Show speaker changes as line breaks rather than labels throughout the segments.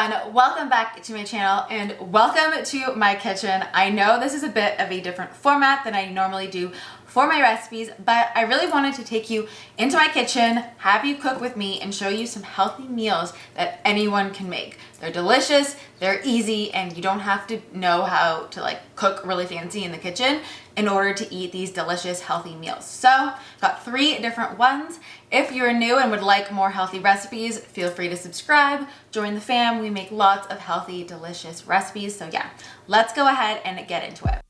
everyone, welcome back to my channel and welcome to my kitchen. I know this is a bit of a different format than I normally do for my recipes, but I really wanted to take you into my kitchen, have you cook with me, and show you some healthy meals that anyone can make. They're delicious, they're easy, and you don't have to know how to cook really fancy in the kitchen in order to eat these delicious healthy meals. So, got 3 different ones. If you're new and would like more healthy recipes, feel free to subscribe, join the fam. We make lots of healthy, delicious recipes. So yeah, let's go ahead and get into it.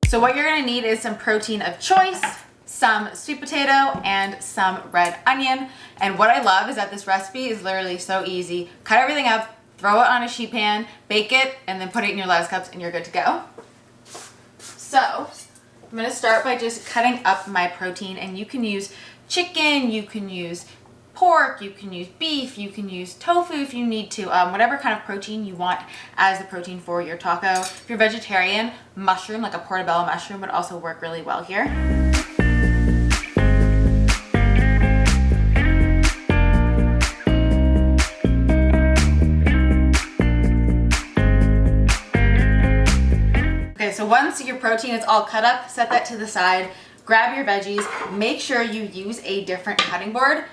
So what you're gonna need is some protein of choice, some sweet potato, and some red onion. And what I love is that this recipe is literally so easy. Cut everything up, throw it on a sheet pan, bake it, and then put it in your lettuce cups and you're good to go. So I'm gonna start by just cutting up my protein, and you can use chicken, you can use pork, you can use beef, you can use tofu if you need to, whatever kind of protein you want as the protein for your taco. If you're vegetarian, mushroom, like a portobello mushroom, would also work really well here. Okay, so once your protein is all cut up, set that to the side. Grab your veggies. Make sure you use a different cutting board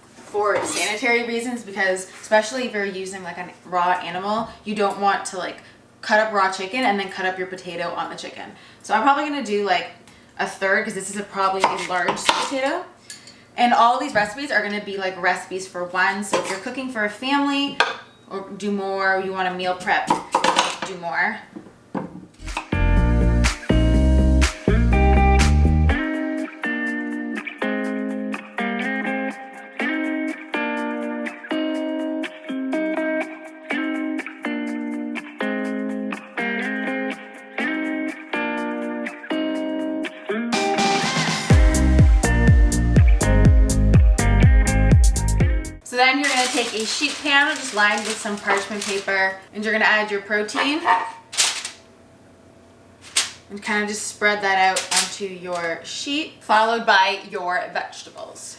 for sanitary reasons, because especially if you're using like a raw animal, you don't want to cut up raw chicken and then cut up your potato on the chicken. So I'm probably gonna do like a third, because this is probably a large sweet potato. And all these recipes are gonna be like recipes for one. So if you're cooking for a family, or do more, you want to meal prep, do more. Then you're going to take a sheet pan just lined with some parchment paper, and you're going to add your protein and kind of just spread that out onto your sheet, followed by your vegetables.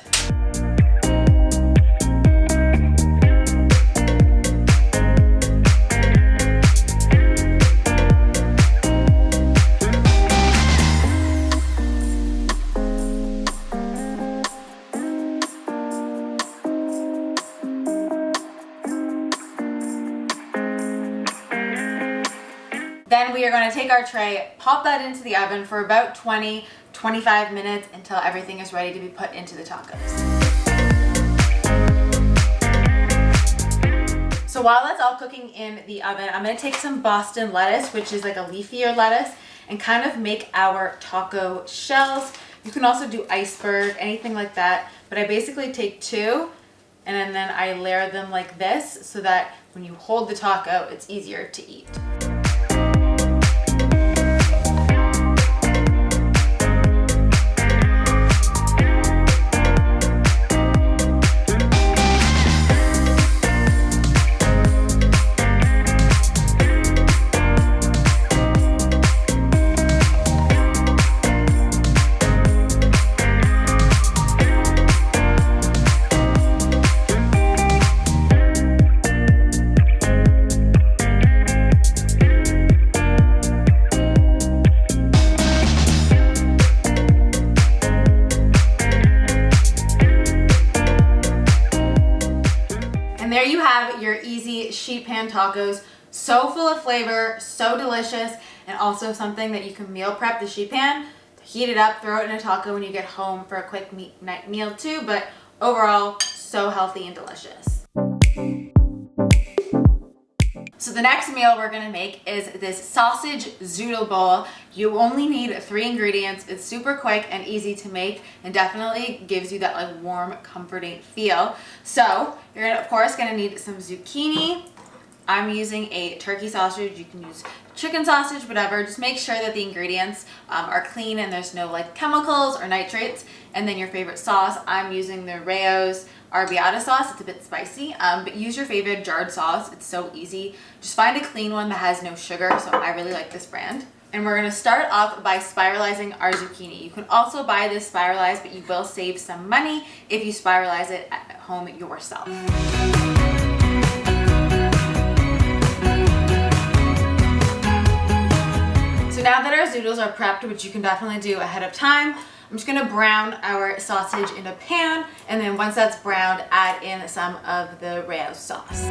Then we are going to take our tray, pop that into the oven for about 20-25 minutes until everything is ready to be put into the tacos. So while that's all cooking in the oven, I'm going to take some Boston lettuce, which is like a leafier lettuce, and kind of make our taco shells. You can also do iceberg, anything like that, but I basically take 2 and then I layer them like this so that when you hold the taco, it's easier to eat. And there you have your easy sheet pan tacos. So full of flavor, so delicious, and also something that you can meal prep the sheet pan, heat it up, throw it in a taco when you get home for a quick night meal too, but overall, so healthy and delicious. So the next meal we're gonna make is this sausage zoodle bowl. You only need 3 ingredients. It's super quick and easy to make, and definitely gives you that warm, comforting feel. So you're of course gonna need some zucchini. I'm using a turkey sausage. You can use chicken sausage, whatever. Just make sure that the ingredients are clean and there's no chemicals or nitrates. And then your favorite sauce. I'm using the Rao's arrabbiata sauce. It's a bit spicy, but use your favorite jarred sauce. It's so easy. Just find a clean one that has no sugar. So I really like this brand. And we're gonna start off by spiralizing our zucchini. You can also buy this spiralized, but you will save some money if you spiralize it at home yourself. So now that our zoodles are prepped, which you can definitely do ahead of time, I'm just gonna brown our sausage in a pan, and then once that's browned, add in some of the Rayo sauce.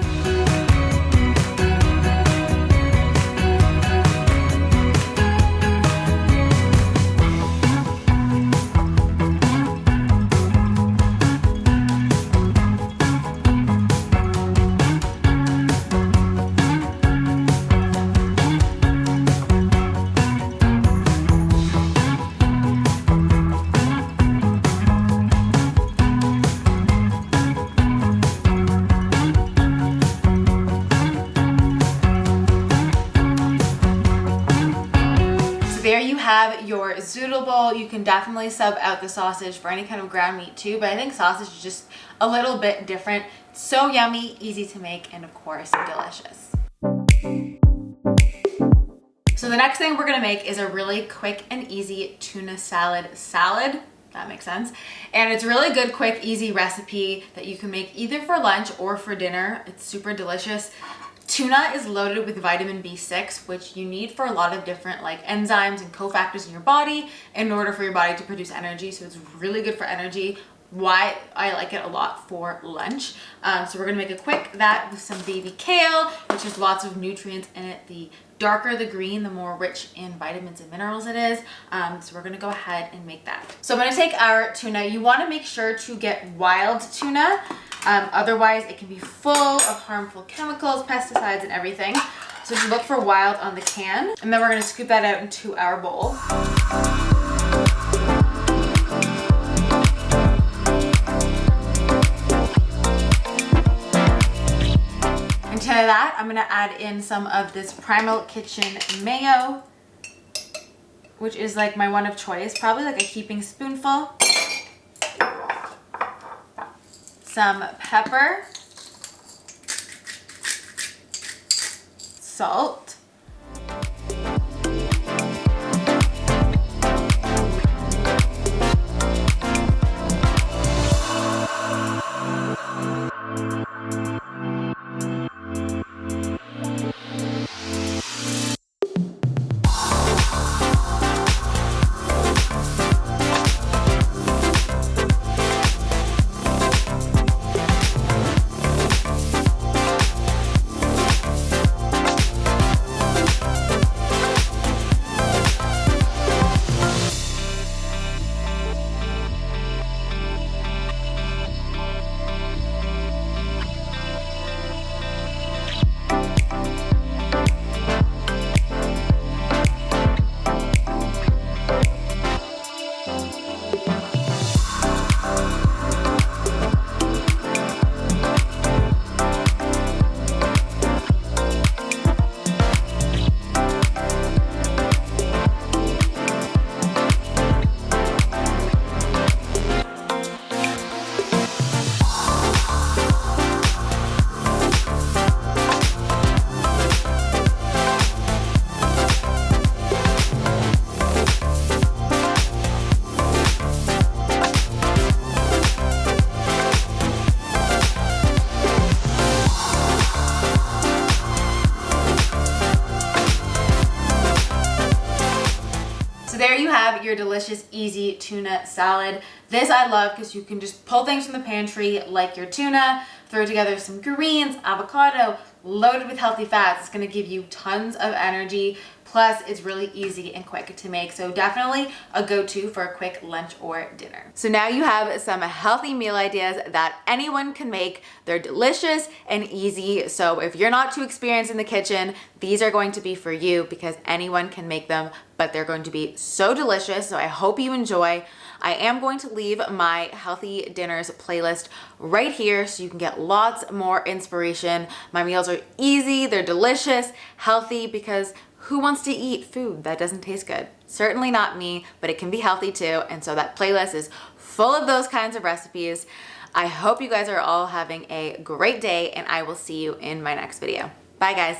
There you have your Zoomable. You can definitely sub out the sausage for any kind of ground meat too, but I think sausage is just a little bit different. So yummy, easy to make, and of course, delicious. So the next thing we're gonna make is a really quick and easy tuna salad. That makes sense. And it's a really good, quick, easy recipe that you can make either for lunch or for dinner. It's super delicious. Tuna is loaded with vitamin B6, which you need for a lot of different like enzymes and cofactors in your body in order for your body to produce energy. So it's really good for energy. Why I like it a lot for lunch. So we're gonna make that with some baby kale, which has lots of nutrients in it. The darker the green, the more rich in vitamins and minerals it is. So we're gonna go ahead and make that. So I'm gonna take our tuna. You wanna make sure to get wild tuna. Otherwise it can be full of harmful chemicals, pesticides, and everything. So just look for wild on the can. And then we're gonna scoop that out into our bowl. To that, I'm gonna add in some of this Primal Kitchen mayo, which is like my one of choice, probably like a heaping spoonful. Some pepper, salt, there you have your delicious, easy tuna salad. This I love because you can just pull things from the pantry like your tuna, throw together some greens, avocado, loaded with healthy fats. It's gonna give you tons of energy. Plus, it's really easy and quick to make. So definitely a go-to for a quick lunch or dinner. So now you have some healthy meal ideas that anyone can make. They're delicious and easy. So if you're not too experienced in the kitchen, these are going to be for you because anyone can make them, but they're going to be so delicious. So I hope you enjoy. I am going to leave my healthy dinners playlist right here so you can get lots more inspiration. My meals are easy, they're delicious, healthy, because who wants to eat food that doesn't taste good? Certainly not me, but it can be healthy too. And so that playlist is full of those kinds of recipes. I hope you guys are all having a great day, and I will see you in my next video. Bye guys.